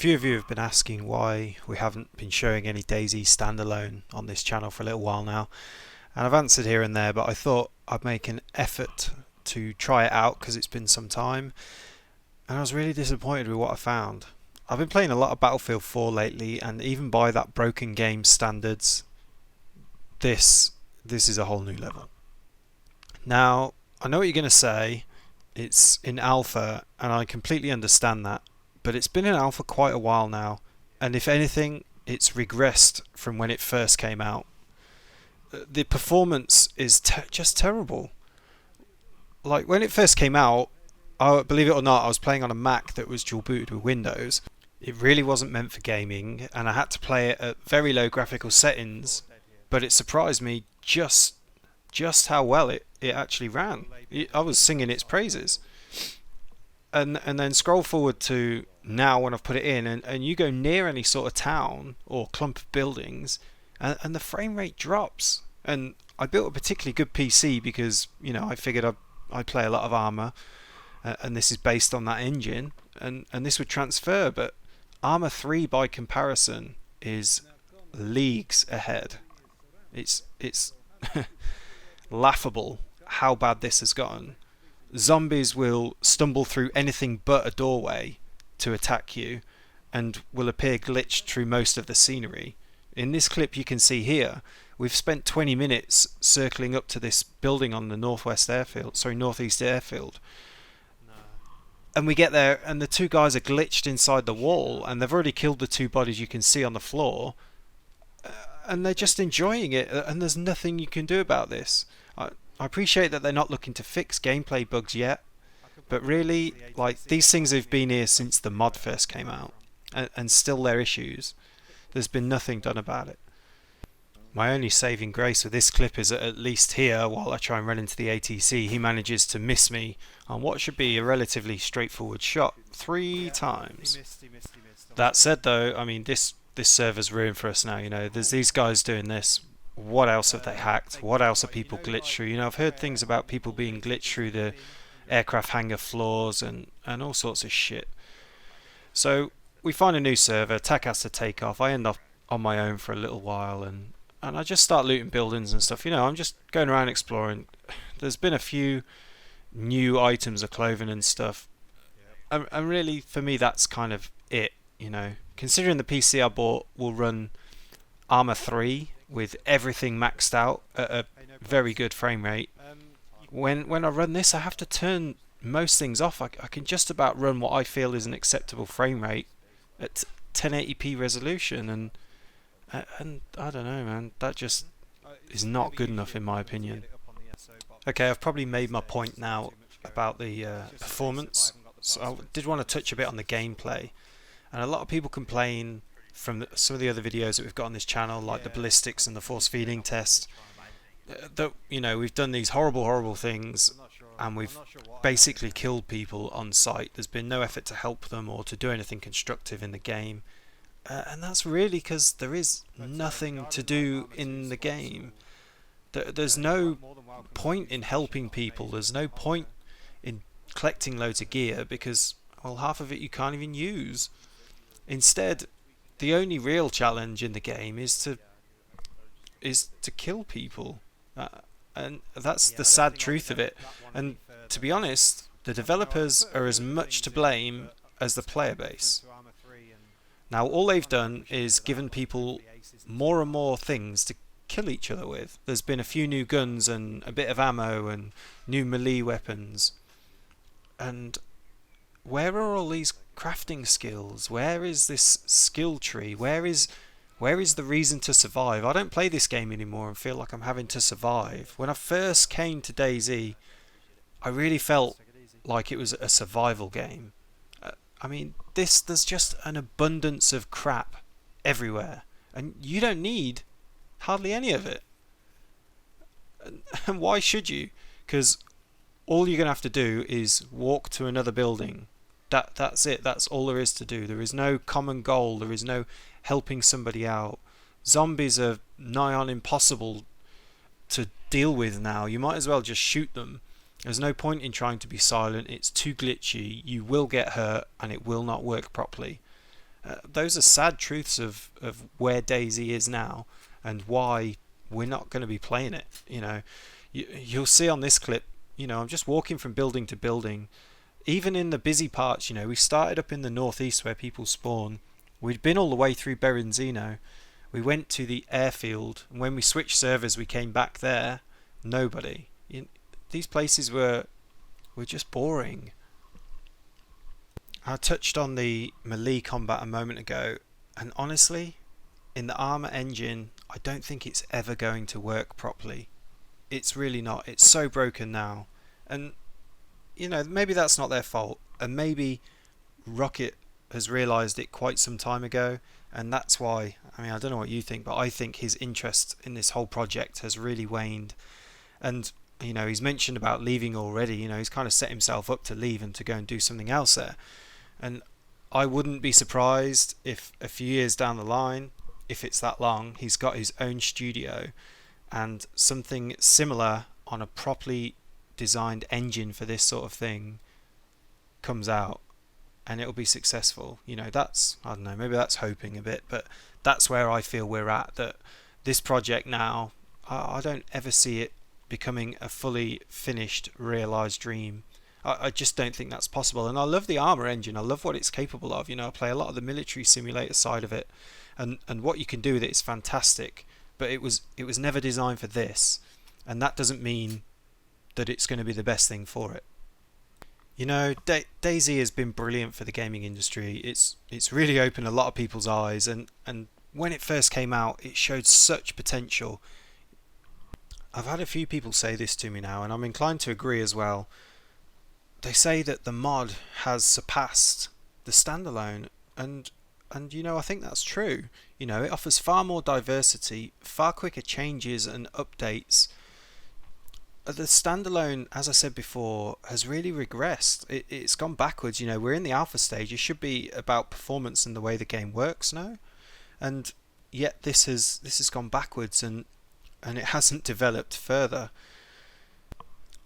few of you have been asking why we haven't been showing any DayZ Standalone on this channel for a little while now, and I've answered here and there, but I thought I'd make an effort to try it out because it's been some time, and I was really disappointed with what I found. I've been playing a lot of Battlefield 4 lately, and even by that broken game standards, this is a whole new level. Now, I know what you're going to say, it's in alpha, and I completely understand that, but it's been in alpha quite a while now, and if anything, it's regressed from when it first came out. The performance is just terrible. Like, when it first came out, believe it or not, I was playing on a Mac that was dual booted with Windows. It really wasn't meant for gaming, and I had to play it at very low graphical settings, but it surprised me just how well it actually ran. I was singing its praises. And then scroll forward to now when I've put it in, and you go near any sort of town or clump of buildings, and the frame rate drops. And I built a particularly good PC because, you know, I figured I'd play a lot of Armour, and this is based on that engine, and this would transfer, but Armour 3 by comparison is leagues ahead. It's laughable how bad this has gotten. Zombies will stumble through anything but a doorway to attack you and will appear glitched through most of the scenery. In this clip you can see here, we've spent 20 minutes circling up to this building on the northeast airfield. And we get there and the two guys are glitched inside the wall, and they've already killed the two bodies you can see on the floor, and they're just enjoying it, and there's nothing you can do about this. I appreciate that they're not looking to fix gameplay bugs yet, but really, like, these things have been here since the mod first came out, and still they're issues. There's been nothing done about it. My only saving grace with this clip is that at least here, while I try and run into the ATC, he manages to miss me on what should be a relatively straightforward shot 3 times. That said though, I mean, this server's ruined for us now, you know. There's these guys doing this. What else have they hacked? What else are people glitched through? You know, I've heard things about people being glitched through the aircraft hangar floors and all sorts of shit. So we find a new server, TAC has to take off, I end up on my own for a little while, and I just start looting buildings and stuff. You know, I'm just going around exploring. There's been a few new items of clothing and stuff, and really for me that's kind of it, you know. Considering the PC I bought will run Armour 3 with everything maxed out at a very good frame rate, when I run this I have to turn most things off. I can just about run what I feel is an acceptable frame rate at 1080p resolution, and I don't know, man, that just is not good enough in my opinion. Okay, I've probably made my point now about the performance, so I did want to touch a bit on the gameplay. And a lot of people complain from some of the other videos that we've got on this channel, like the ballistics and the force feeding test, that, you know, we've done these horrible things and we've basically killed people on sight. There's been no effort to help them or to do anything constructive in the game, and that's really because there is nothing to do in the game. There's no point in helping people, there's no point in collecting loads of gear because, well, half of it you can't even use. Instead, the only real challenge in the game is to kill people, and that's the sad truth of it. And to be honest, the developers are as much to blame as the player base. Now all they've done is given people more and more things to kill each other with. There's been a few new guns and a bit of ammo and new melee weapons, and where are all these crafting skills? Where is this skill tree? Where is the reason to survive? I don't play this game anymore and feel like I'm having to survive. When I first came to DayZ, I really felt like it was a survival game. I mean, there's just an abundance of crap everywhere, and you don't need hardly any of it. And why should you? Because all you're going to have to do is walk to another building. That's it. That's all there is to do. There is no common goal. There is no helping somebody out. Zombies are nigh on impossible to deal with now. You might as well just shoot them. There's no point in trying to be silent. It's too glitchy. You will get hurt and it will not work properly. Those are sad truths of where DayZ is now and why we're not going to be playing it. You'll see on this clip, I'm just walking from building to building. Even in the busy parts, we started up in the northeast where people spawn. We'd been all the way through Berenzino. We went to the airfield, and when we switched servers, we came back there. Nobody. These places were just boring. I touched on the melee combat a moment ago, and honestly, in the armor engine, I don't think it's ever going to work properly. It's really not. It's so broken now. And, maybe that's not their fault. And maybe Rocket has realised it quite some time ago. And that's why, I don't know what you think, but I think his interest in this whole project has really waned. And, he's mentioned about leaving already. He's kind of set himself up to leave and to go and do something else there. And I wouldn't be surprised if a few years down the line, if it's that long, he's got his own studio and something similar on a properly designed engine for this sort of thing comes out and it'll be successful. That's, I don't know, maybe that's hoping a bit, but that's where I feel we're at. That this project now, I don't ever see it becoming a fully finished, realised dream. I just don't think that's possible. And I love the armor engine. I love what it's capable of. I play a lot of the military simulator side of it, and what you can do with it is fantastic. But it was never designed for this, and that doesn't mean that it's going to be the best thing for it. DayZ has been brilliant for the gaming industry. It's really opened a lot of people's eyes, and when it first came out, it showed such potential. I've had a few people say this to me now, and I'm inclined to agree as well. They say that the mod has surpassed the standalone, and I think that's true. It offers far more diversity, far quicker changes and updates. The standalone, as I said before, has really regressed. It's gone backwards. We're in the alpha stage. It should be about performance and the way the game works now, and yet this has gone backwards, and it hasn't developed further.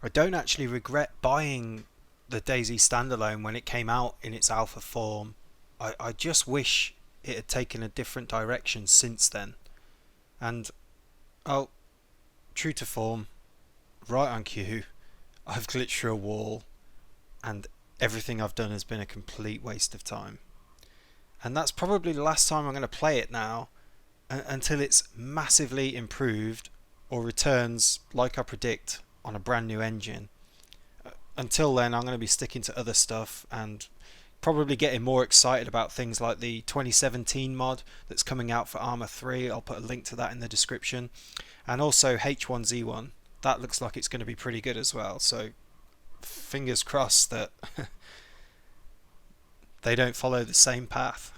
I don't actually regret buying the DayZ standalone when it came out in its alpha form. I just wish it had taken a different direction since then. And, true to form, right on cue, I've glitched through a wall, and everything I've done has been a complete waste of time. And that's probably the last time I'm going to play it now, until it's massively improved or returns, like I predict, on a brand new engine. Until then, I'm going to be sticking to other stuff and probably getting more excited about things like the 2017 mod that's coming out for Arma 3. I'll put a link to that in the description. And also H1Z1. That looks like it's going to be pretty good as well. So fingers crossed that they don't follow the same path.